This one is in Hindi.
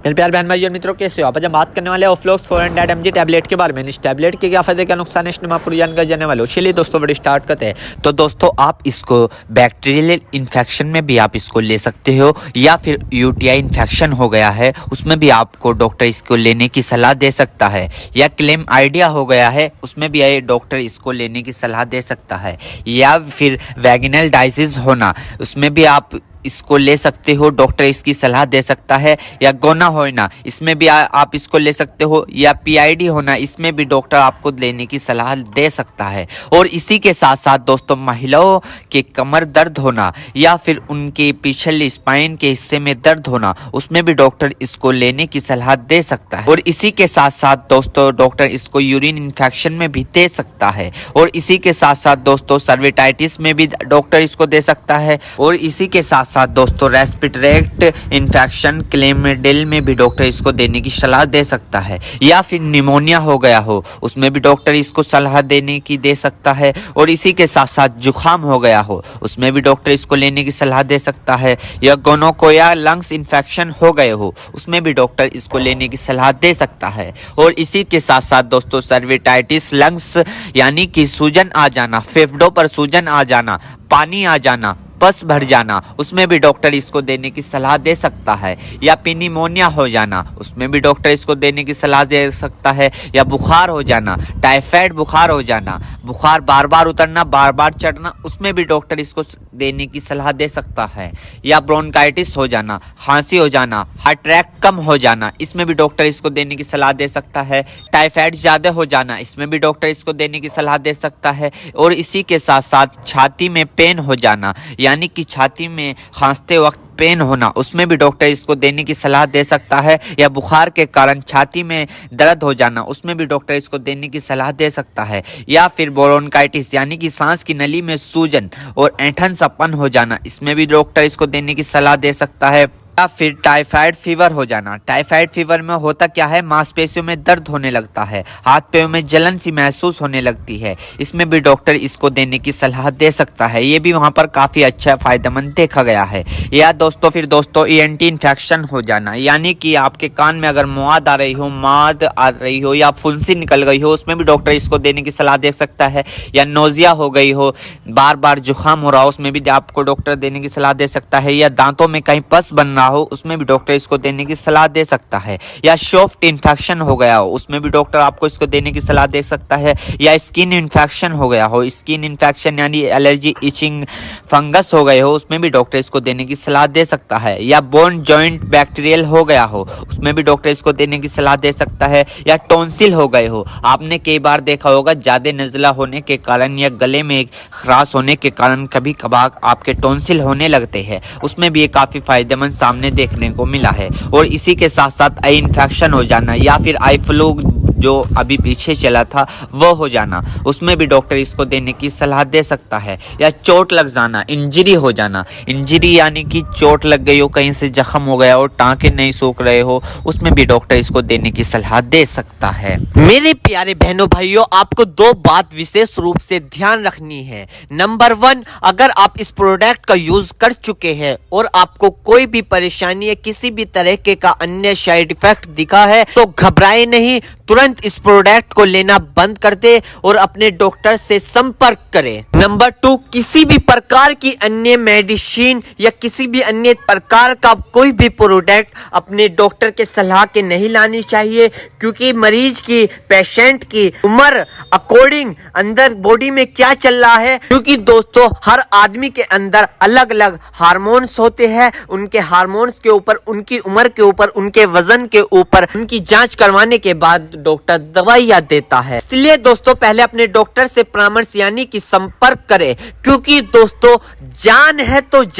मेरे प्यार बहन भाई और मित्रों, कैसे हो आप? आज हम बात करने वाले ऑफ्लोक्स 400 mg टैबलेट के बारे में। इस टैबलेट के क्या फायदे क्या नुकसान है इसमें आप पूरी जानकारी जानने वाले हो। चलिए दोस्तों वीडियो स्टार्ट करते हैं। तो दोस्तों आप इसको बैक्टीरियल इन्फेक्शन में भी आप इसको ले सकते हो, या फिर यूटीआई इन्फेक्शन हो गया है उसमें भी आपको डॉक्टर इसको लेने की सलाह दे सकता है, या क्लेम आइडिया हो गया है उसमें भी डॉक्टर इसको लेने की सलाह दे सकता है, या फिर वैगिनल डायसिस होना उसमें भी आप इसको ले सकते हो, डॉक्टर इसकी सलाह दे सकता है, या गोना होना इसमें भी आप इसको ले सकते हो, या पीआईडी होना इसमें भी डॉक्टर आपको लेने की सलाह दे सकता है। और इसी के साथ साथ दोस्तों महिलाओं के कमर दर्द होना या फिर उनके पिछले स्पाइन के हिस्से में दर्द होना उसमें भी डॉक्टर इसको लेने की सलाह दे सकता है। और इसी के साथ साथ दोस्तों डॉक्टर इसको यूरिन इन्फेक्शन में भी दे सकता है। और इसी के साथ साथ दोस्तों सर्विटाइटिस में भी डॉक्टर इसको दे सकता है। और इसी के साथ दोस्तों रेस्पिरेटरी इन्फेक्शन क्लेमिडियल में भी डॉक्टर इसको देने की सलाह दे सकता है, या फिर निमोनिया हो गया हो उसमें भी डॉक्टर इसको सलाह देने की दे सकता है। और इसी के साथ साथ जुखाम हो गया हो उसमें भी डॉक्टर इसको लेने की सलाह दे सकता है, या गोनोकोया लंग्स इन्फेक्शन हो गए हो उसमें भी डॉक्टर इसको लेने की सलाह दे सकता है। और इसी के साथ साथ दोस्तों सर्विटाइटिस लंग्स यानी कि सूजन आ जाना, फेफड़ों पर सूजन आ जाना, पानी आ जाना, पस भर जाना उसमें भी डॉक्टर इसको देने की सलाह दे सकता है, या निमोनिया हो जाना उसमें भी डॉक्टर इसको देने की सलाह दे सकता है, या बुखार हो जाना, टाइफाइड बुखार हो जाना, बुखार बार बार उतरना बार बार चढ़ना उसमें भी डॉक्टर इसको देने की सलाह दे सकता है, या ब्रोंकाइटिस हो जाना, खांसी हो जाना, हार्ट अटैक कम हो जाना इसमें भी डॉक्टर इसको देने की सलाह दे सकता है, टाइफाइड ज़्यादा हो जाना इसमें भी डॉक्टर इसको देने की सलाह दे सकता है। और इसी के साथ साथ छाती में पेन हो जाना यानी कि छाती में खांसते वक्त पेन होना उसमें भी डॉक्टर इसको देने की सलाह दे सकता है, या बुखार के कारण छाती में दर्द हो जाना उसमें भी डॉक्टर इसको देने की सलाह दे सकता है, या फिर ब्रोंकाइटिस यानी कि सांस की नली में सूजन और ऐंठन सपन हो जाना इसमें भी डॉक्टर इसको देने की सलाह दे सकता है, या फिर टाइफाइड फीवर हो जाना। टाइफाइड फीवर में होता क्या है, मांसपेशियों में दर्द होने लगता है, हाथ पैरों में जलन सी महसूस होने लगती है, इसमें भी डॉक्टर इसको देने की सलाह दे सकता है। ये भी वहां पर काफी अच्छा फायदेमंद देखा गया है। या दोस्तों फिर दोस्तों ईएनटी इन्फेक्शन हो जाना यानी कि आपके कान में अगर मौद आ रही हो या फुंसी निकल गई हो उसमें भी डॉक्टर इसको देने की सलाह दे सकता है, या नोजिया हो गई हो, बार बार जुकाम हो रहा हो उसमें भी आपको डॉक्टर देने की सलाह दे सकता है, या दांतों में कहीं पस बन हो उसमें भी डॉक्टर इसको देने की सलाह दे सकता है, या सॉफ्ट इन्फेक्शन हो गया हो उसमें भी डॉक्टर आपको इसको देने की सलाह दे सकता है, या स्किन इन्फेक्शन हो गया हो, स्किन इन्फेक्शन यानी एलर्जी इचिंग फंगस हो गए हो उसमें भी डॉक्टर इसको देने की सलाह दे सकता है, या बोन जॉइंट बैक्टीरियल हो गया हो उसमें भी डॉक्टर इसको देने की सलाह दे सकता है, या टॉन्सिल हो गए हो। आपने कई बार देखा होगा ज्यादा नजला होने के कारण या गले में खराश होने के कारण कभी कभार आपके टॉन्सिल होने लगते हैं उसमें भी ये काफी फायदेमंद सामने देखने को मिला है। और इसी के साथ साथ आई इन्फेक्शन हो जाना या फिर आई फ्लू जो अभी पीछे चला था वो हो जाना उसमें भी डॉक्टर इसको देने की सलाह दे सकता है, या चोट लग जाना, इंजरी हो जाना, इंजरी यानी कि चोट लग गई हो, कहीं से जख्म हो गया हो, टांके नहीं सूख रहे हो उसमें भी डॉक्टर इसको देने की सलाह दे सकता है। मेरे प्यारे बहनों भाइयों, आपको दो बात विशेष रूप से ध्यान रखनी है। नंबर 1, अगर आप इस प्रोडक्ट का यूज कर चुके हैं और आपको कोई भी परेशानी या किसी भी तरह के का अन्य साइड इफेक्ट दिखा है तो घबराए नहीं, तुरंत इस प्रोडक्ट को लेना बंद कर दे और अपने डॉक्टर से संपर्क करें। नंबर 2, किसी भी प्रकार की अन्य मेडिसिन या किसी भी अन्य प्रकार का कोई भी प्रोडक्ट अपने डॉक्टर के सलाह के नहीं लानी चाहिए, क्योंकि मरीज की, पेशेंट की उम्र अकॉर्डिंग अंदर बॉडी में क्या चल रहा है, क्योंकि दोस्तों हर आदमी के अंदर अलग अलग हार्मोन्स होते हैं, उनके हार्मोन्स के ऊपर, उनकी उम्र के ऊपर, उनके वजन के ऊपर उनकी जांच करवाने के बाद डॉक्टर दवाइयां देता है। इसलिए दोस्तों पहले अपने डॉक्टर से परामर्श यानी कि संपर्क करें, क्योंकि दोस्तों जान है तो जान